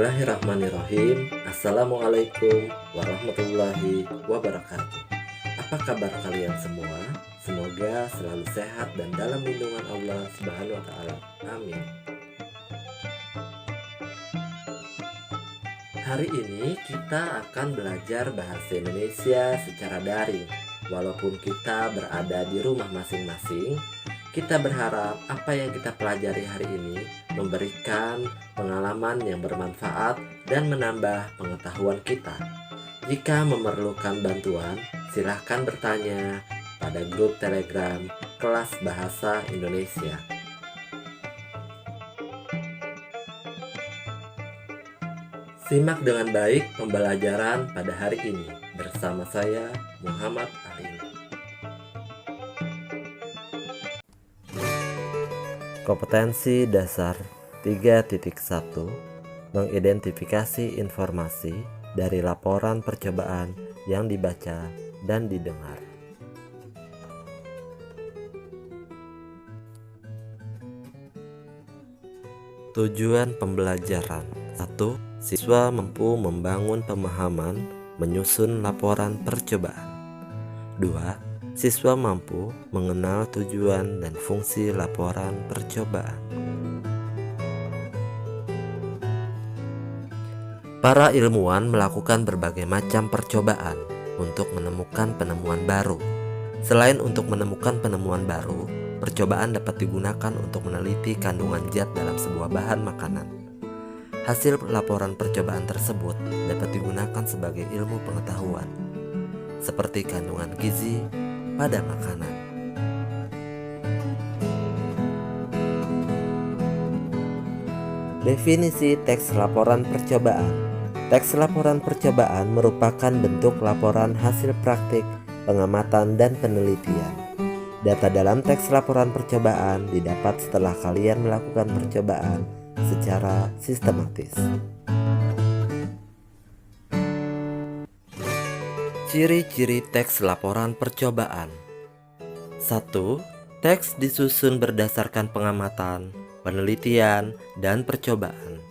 Bismillahirrahmanirrahim. Assalamualaikum warahmatullahi wabarakatuh. Apa kabar kalian semua? Semoga selalu sehat dan dalam lindungan Allah Subhanahu wa Ta'ala. Amin. Hari ini kita akan belajar bahasa Indonesia secara daring. Walaupun kita berada di rumah masing-masing, kita berharap apa yang kita pelajari hari ini memberikan pengalaman yang bermanfaat dan menambah pengetahuan kita. Jika memerlukan bantuan, silahkan bertanya pada grup Telegram Kelas Bahasa Indonesia. Simak dengan baik pembelajaran pada hari ini bersama saya Muhammad Ali. Kompetensi dasar 3.1 mengidentifikasi informasi dari laporan percobaan yang dibaca dan didengar. Tujuan pembelajaran: 1. Siswa mampu membangun pemahaman menyusun laporan percobaan. 2. Siswa mampu mengenal tujuan dan fungsi laporan percobaan. Para ilmuwan melakukan berbagai macam percobaan untuk menemukan penemuan baru. Selain untuk menemukan penemuan baru, percobaan dapat digunakan untuk meneliti kandungan zat dalam sebuah bahan makanan. Hasil laporan percobaan tersebut dapat digunakan sebagai ilmu pengetahuan, seperti kandungan gizi pada makanan. Definisi teks laporan percobaan. Teks laporan percobaan merupakan bentuk laporan hasil praktik, pengamatan, dan penelitian. Data dalam teks laporan percobaan didapat setelah kalian melakukan percobaan secara sistematis. Ciri-ciri teks laporan percobaan. 1. Teks disusun berdasarkan pengamatan, penelitian, dan percobaan.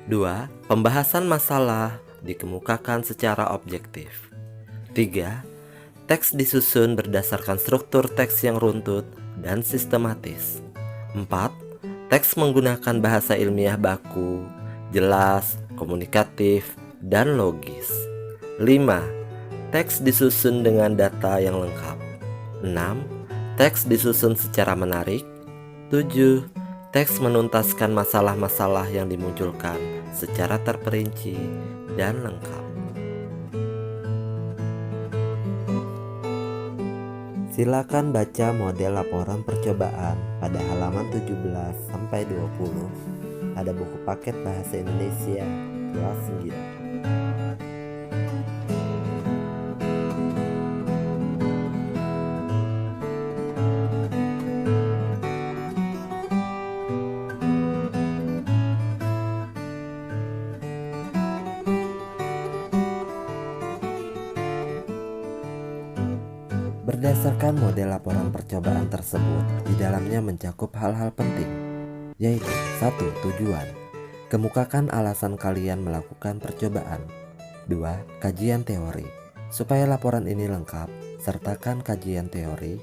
2. Pembahasan masalah dikemukakan secara objektif. 3. Teks disusun berdasarkan struktur teks yang runtut dan sistematis. 4. Teks menggunakan bahasa ilmiah baku, jelas, komunikatif, dan logis. 5. Teks disusun dengan data yang lengkap. 6. Teks disusun secara menarik. 7. Teks menuntaskan masalah-masalah yang dimunculkan secara terperinci dan lengkap. Silakan baca model laporan percobaan pada halaman 17-20. Ada buku paket bahasa Indonesia kelas 9. Berdasarkan model laporan percobaan tersebut, di dalamnya mencakup hal-hal penting, yaitu 1. Tujuan. Kemukakan alasan kalian melakukan percobaan. 2. Kajian teori. Supaya laporan ini lengkap, sertakan kajian teori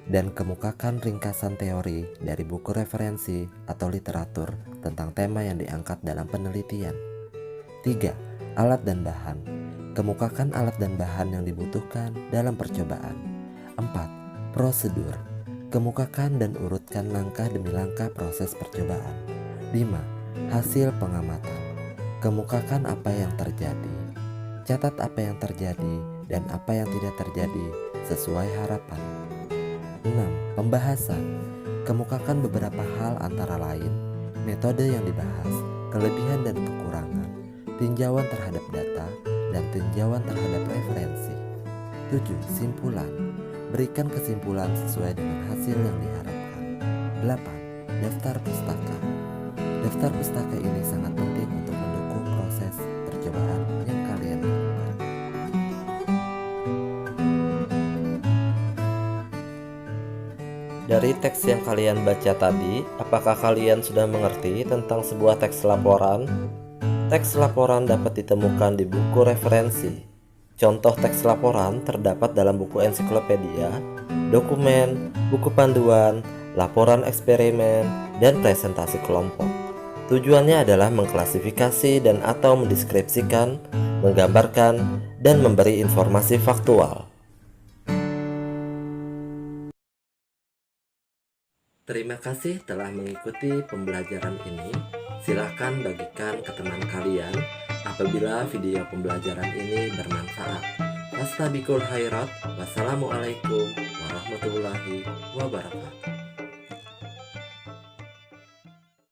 dan kemukakan ringkasan teori dari buku referensi atau literatur tentang tema yang diangkat dalam penelitian. 3. Alat dan bahan. Kemukakan alat dan bahan yang dibutuhkan dalam percobaan. 4. Prosedur. Kemukakan dan urutkan langkah demi langkah proses percobaan. 5. Hasil pengamatan. Kemukakan apa yang terjadi. Catat apa yang terjadi dan apa yang tidak terjadi sesuai harapan. 6. Pembahasan. Kemukakan beberapa hal antara lain metode yang dibahas, kelebihan dan kekurangan, tinjauan terhadap data, dan tinjauan terhadap referensi. 7. Simpulan. Berikan kesimpulan sesuai dengan hasil yang diharapkan. 8. Daftar pustaka. Daftar pustaka ini sangat penting untuk mendukung proses percobaan yang kalian lakukan. Dari teks yang kalian baca tadi, apakah kalian sudah mengerti tentang sebuah teks laporan? Teks laporan dapat ditemukan di buku referensi. Contoh teks laporan terdapat dalam buku ensiklopedia, dokumen, buku panduan, laporan eksperimen, dan presentasi kelompok. Tujuannya adalah mengklasifikasi dan atau mendeskripsikan, menggambarkan, dan memberi informasi faktual. Terima kasih telah mengikuti pembelajaran ini. Silahkan bagikan ke teman kalian apabila video pembelajaran ini bermanfaat. Fastabiqul khairat. Wassalamualaikum warahmatullahi wabarakatuh.